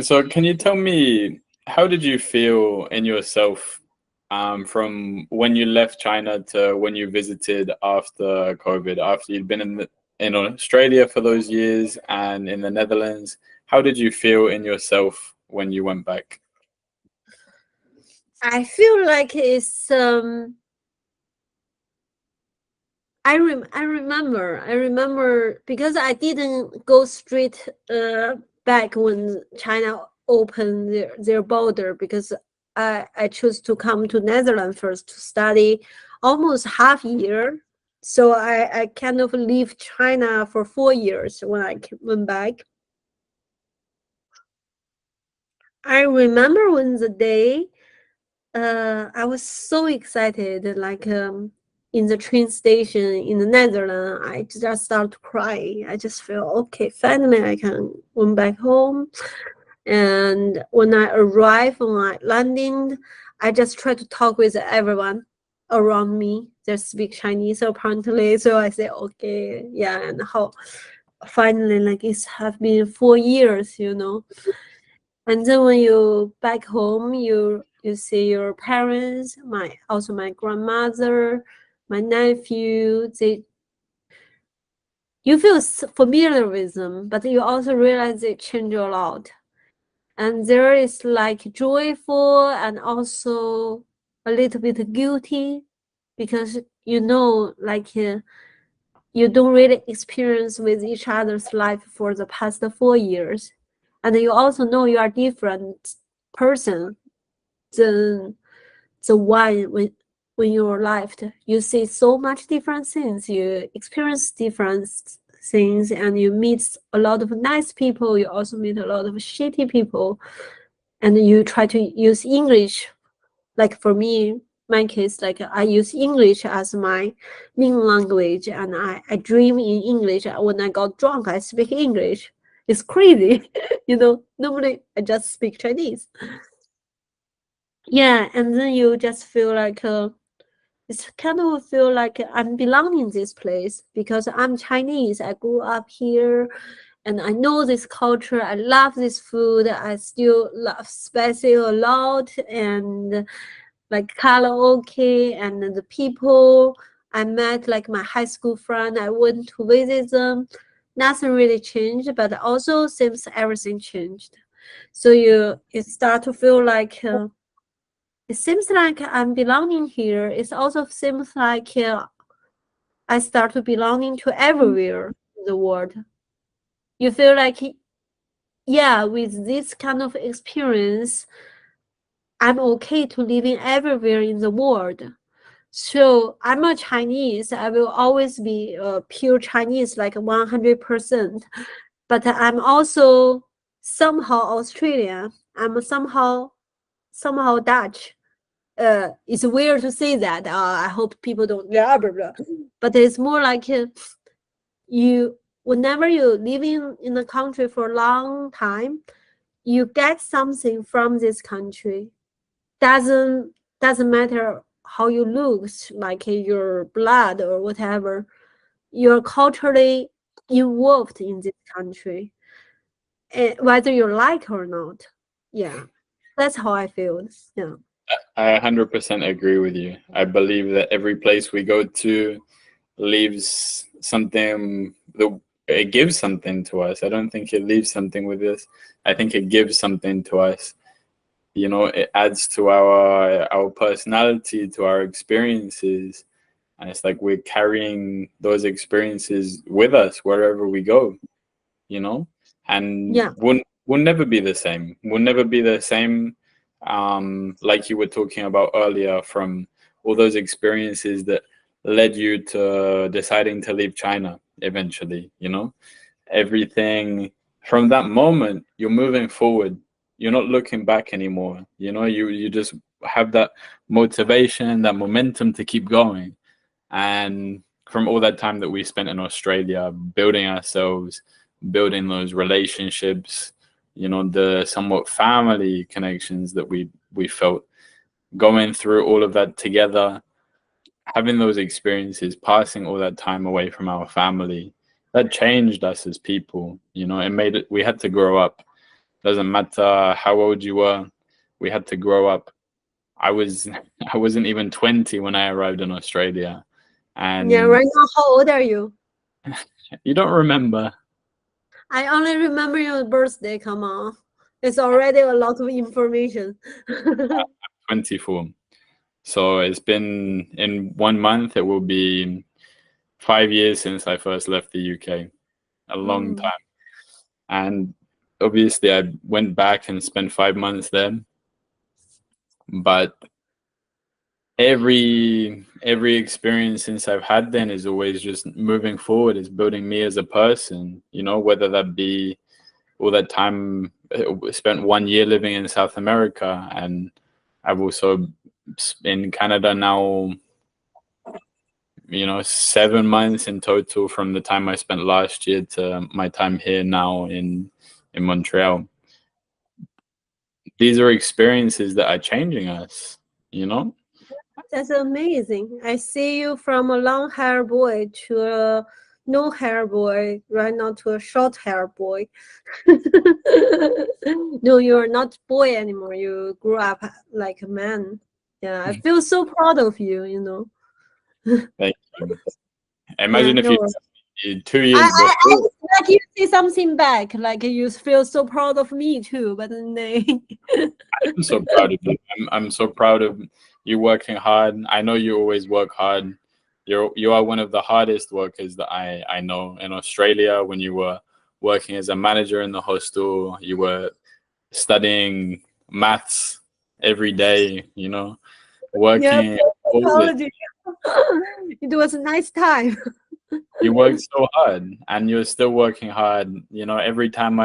So can you tell me, how did you feel in yourself from when you left China to when you visited after COVID, after you'd been in Australia for those years and in the Netherlands? How did you feel in yourself when you went back? I feel like it's I remember because I didn't go straight back when China opened their border, because I chose to come to Netherlands first to study almost half year. So I kind of leave China for 4 years when went back. I remember when the day I was so excited, like in the train station in the Netherlands, I just started to cry. I just feel okay. Finally, I can went back home. And when I arrived, when I landed, I just tried to talk with everyone around me. They speak Chinese apparently, so I said okay, yeah. And how finally, like it's have been 4 years, you know. And then when you back home, you see your parents, my grandmother, my nephew. You feel familiar with them, but you also realize they change a lot. And there is like joyful and also a little bit guilty, because like you don't really experience with each other's life for the past 4 years, and you also know you are different person than the one when you're left. You see so much different things, you experience different things, and you meet a lot of nice people, you also meet a lot of shitty people, and you try to use English. Like for me, my case, like I use English as my main language, and I dream in English. When I got drunk, I speak English. It's crazy. Normally I just speak Chinese. Yeah, and then you just feel like it's kind of feel like I'm belonging in this place because I'm Chinese. I grew up here and I know this culture. I love this food. I still love spicy a lot, and like karaoke, and the people I met, like my high school friend, I went to visit them. Nothing really changed, but also seems everything changed. So you start to feel like it seems like I'm belonging here. It also seems like I start to belonging to everywhere in the world. You feel like, yeah, with this kind of experience, I'm okay to living everywhere in the world. So I'm a Chinese. I will always be pure Chinese, like 100%. But I'm also somehow Australian. I'm somehow Dutch. It's weird to say that. I hope people don't blah blah blah. But it's more like you whenever you live in a country for a long time, you get something from this country. Doesn't matter how you look, like your blood or whatever. You're culturally involved in this country, whether you like or not. Yeah, that's how I feel. Yeah. I 100% agree with you. I believe that every place we go to leaves something, it gives something to us. I don't think it leaves something with us. I think it gives something to us. It adds to our personality, to our experiences, and it's like we're carrying those experiences with us wherever we go, you know and Yeah. we'll never be the same. We'll never be the same, like you were talking about earlier, from all those experiences that led you to deciding to leave China eventually. Everything from that moment, you're moving forward. You're not looking back anymore. You just have that motivation, that momentum to keep going. And from all that time that we spent in Australia building ourselves, building those relationships, the somewhat family connections that we felt, going through all of that together, having those experiences, passing all that time away from our family, that changed us as people. It made it, we had to grow up. Doesn't matter how old you were, we had to grow up. I wasn't even 20 when I arrived in Australia, Yeah, and right now, how old are you? you don't remember. I only remember your birthday. Come on. It's already a lot of information. 24. So it's been, in 1 month, it will be 5 years since I first left the UK. A long Mm. time. And obviously I went back and spent 5 months there. But every experience since I've had then is always just moving forward, is building me as a person, whether that be all that time spent 1 year living in South America, and I've also in Canada now, 7 months in total from the time I spent last year to my time here now in Montreal. These are experiences that are changing us, you know? That's amazing. I see you from a long hair boy to a no hair boy, right now to a short hair boy. No, you're not boy anymore. You grew up like a man. Yeah, I feel so proud of you, you know. Thank you. Yeah, Imagine if no. you 2 years I before. like you say something back, like you feel so proud of me too, but then I'm so proud of you. I'm so proud of you working hard. I know you always work hard. You are one of the hardest workers that I know. In Australia, when you were working as a manager in the hostel, you were studying maths every day, yeah, working all this. psychology. It was a nice time. You worked so hard, and you're still working hard. Every time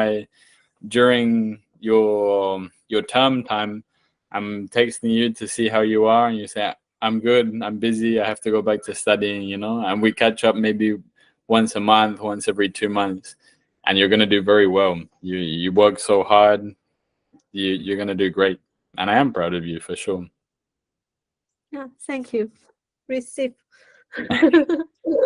during your term time, I'm texting you to see how you are, and you say, I'm good, I'm busy, I have to go back to studying, and we catch up maybe once a month, once every 2 months, and you're gonna do very well. You work so hard, you're gonna do great, and I am proud of you for sure. Yeah, thank you. Receive.